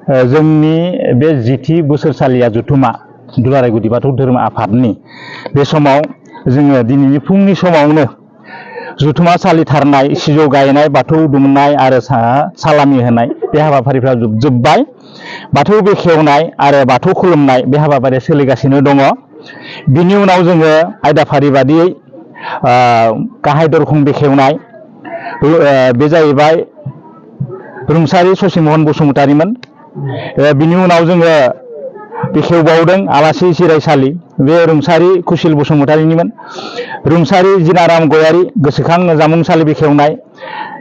जोंनि बे जिथि बोसोरसालिया जथुमा दुलाराय गुदि बाथौ धोरोम आफादनि बे समाव जोङो दिनैनि फुंनि समावनो जथुमा सालिथारनाय सिजौ गायनाय बाथौ दुमनाय आरो सालामि होनाय बे हाबाफारिफ्रा जोबबाय। बाथौ बेखेवनाय आरो बाथौ खुलुमनाय बे हाबाफारिया सोलिगासिनो दङ। बिनि उनाव जोङो आयदाफारि बादियै गाहाय दरखं बेखेवनाय बे जाहैबाय रुंसारि ससिमहन बसुमतारीमोन। बिनि उनाव जोङो बेखेवबावदों आलासि जिरायसालि, बे रुंसारि कुसिल बसुमतारीनिमोन। रुंसारि जिनाराम गयारि गोसोखां जामुंसालि बेखेवनाय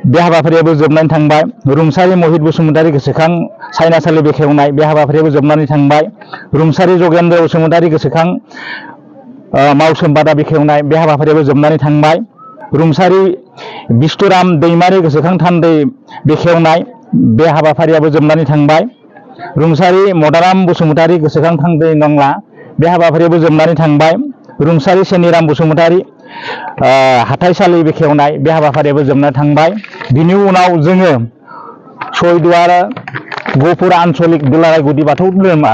बे हाबाफारियाबो जोबनानै थांबाय। रुंसारि महित बसुमतारी गोसोखां सायनासालि बेखेवनाय बे हाबाफारियाबो जोबनानै थांबाय। रुंसारि जगेन्द्र बसुमतारी गोसोखां मावसोमबादा बेखेवनाय बे हाबाफारियाबो जोबनानै थांबाय। रुंसारि बिष्टुराम दैमारि गोसोखां थान्दै बेखेवनाय बे हाबाफारियाबो जोबनानै थांबाय। रुंसारि मदाराम बसुमतारी गोसोखां थान्दै नंला बे हाबाफारियाबो जोबनानै थांबाय। रुंसारि सेनिराम बसुमतारी हाथाइसालि बेखेवनाय बे हाबाफारियाबो जोबनानै थांबाय। बिनि उनाव जोङो सयदुवार गहपुर आन्सलिक दुलाराय गुदि बाथौ धोरोम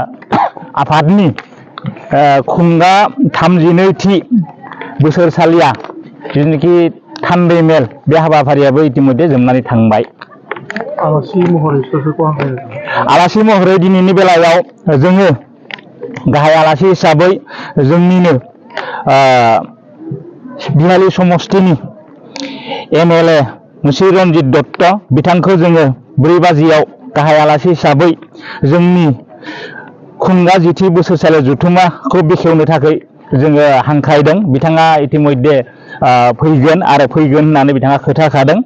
आफादनि खुंगा 32थि बोसोरसालिया जिथुनाखि थान्दै मेल बे हाबाफारियाबो इतिमध्ये जोबनानै थांबाय। आलासि महरै दिनैनि बेलायाव जोङो गाहाय आलासि हिसाबै जोंनिनो बिहाली समष्टिनि MLA मुस्रि रन्जित दत्त बिथांखौ जोङो 4 बाजियाव गाहाय आलासि हिसाबै जोंनि खुंगा जिथि बोसोरसालि जथुमाखौ बेखेवनो थाखाय जोङो हांख्रायदों। बिथाङा इतिमध्ये फैगोन आरो फैगोन होननानै बिथाङा खोथा होखादों।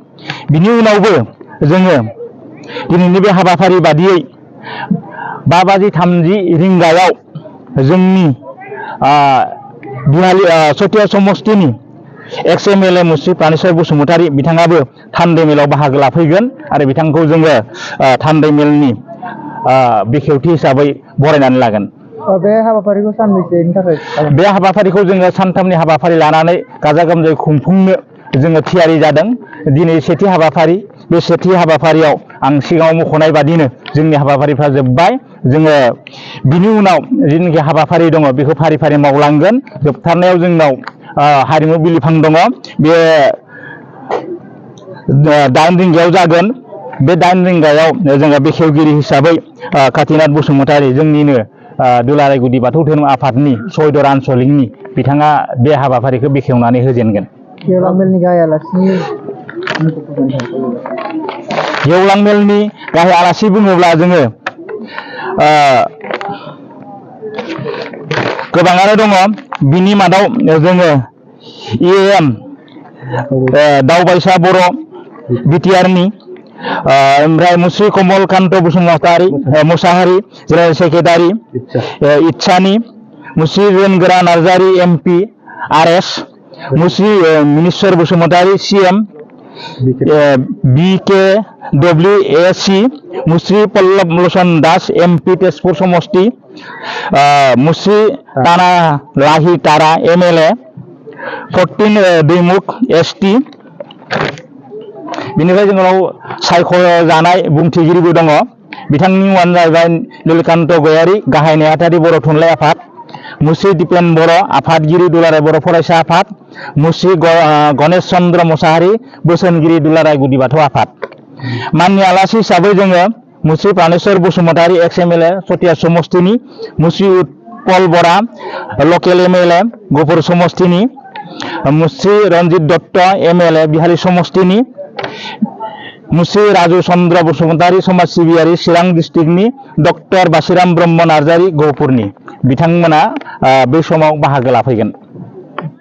बिनि उनावबो जोङो दिनैनि बे हाबाफारि बादियै 5:30 रिंगायाव जोंनि बिहाली चटिया समष्टिनि ex-MLA मुस्रि प्राणेश्वर बसुमतारी बिथाङाबो थान्दै मेलाव बाहागो लाफैगोन आरो बिथांखौ जोङो थान्दै मेलनि बेखेवथि हिसाबै बरायनानै लागोन। बे हाबाफारिखौ सानबैसेनि थाखाय? बे हाबाफारिखौ जोङो सानथामनि हाबाफारि लानानै गाजा गोमजायै खुंफुंनो जोङो थियारि जादों। दिनै सेथि हाबाफारि, बे सेथि हाबाफारियाव आं सिगाङाव मख'नाय बादिनो जोंनि हाबाफारिफ्रा जोब्बाय। जोङो बिनि उनाव जिथुनाखि हाबाफारि दङ बेखौ फारि फारि मावलांगोन। जोबथारनायाव जोंनाव हारिमु बिलिफां दङ, बे 8 रिंगायाव जागोन। बे 8 रिंगायाव जोङो बेखेवगिरि हिसाबै कातिनाथ बसुमतारी जोंनिनो दुलाराय गुदि बाथौ धोरोम आफादनि सयदर आन्सलिकनि बिथाङा बे हाबाफारिखौ बेखेवनानै होजेनगोन। गेवलां मेलनि गाहाय आलासिनि गेवलां मेलनि गाहाय आलासि बुङोब्ला जोङो गोबाङानो दङ। बिनि मादाव जोङो EAM दावबायसा बर' बिटिआरनि ओमफ्राय मुस्रि कमल कान्त बसुमतारी मोसाहारि जेनेरेल सेक्रेटारि इच्छानि, मुस्रि रोनगोरा नार्जारि MP RS, मुस्रि मिनिस्वर बसुमतारी CM BKWAC, मुस्रि पल्लव लोचन दास MP तेजपुर समष्टि, मुस्रि ताना लाहि तारा MLA 14 दैमुख ST। बिनिफ्राय जोंनाव सायख'जानाय बुंथिगिरिबो दङ। बिथांनि मुङानो जाहैबाय नीलकान्त गयारि, गाहाय नेहाथारि बर' थुनलाइ आफाद, मुस्रि दिपेन बर' आफादगिरि दुलाराय बर' फरायसा आफाद, मुस्रि गणेश चन्द्र मोसाहारि बोसोनगिरि दुलाराय गुदि बाथौ आफाद। माननि आलासि हिसाबै जोङो मुस्रि प्राणेश्वर बसुमतारी ex-MLA चटिया समष्टिनि, मुस्रि उत्पल बरा लकेल MLA गहपुर समष्टिनि, मुस्रि रन्जित दत्त MLA बिहाली समष्टिनि, मुस्रि राजु चन्द्र बसुमतारी समाज सिबियारि चिरां डिस्ट्रिक्टनि, डक्टर बासिराम ब्रह्म नार्जारि गहपुरनि बिथांमोना बे समाव बाहागो लाफैगोन।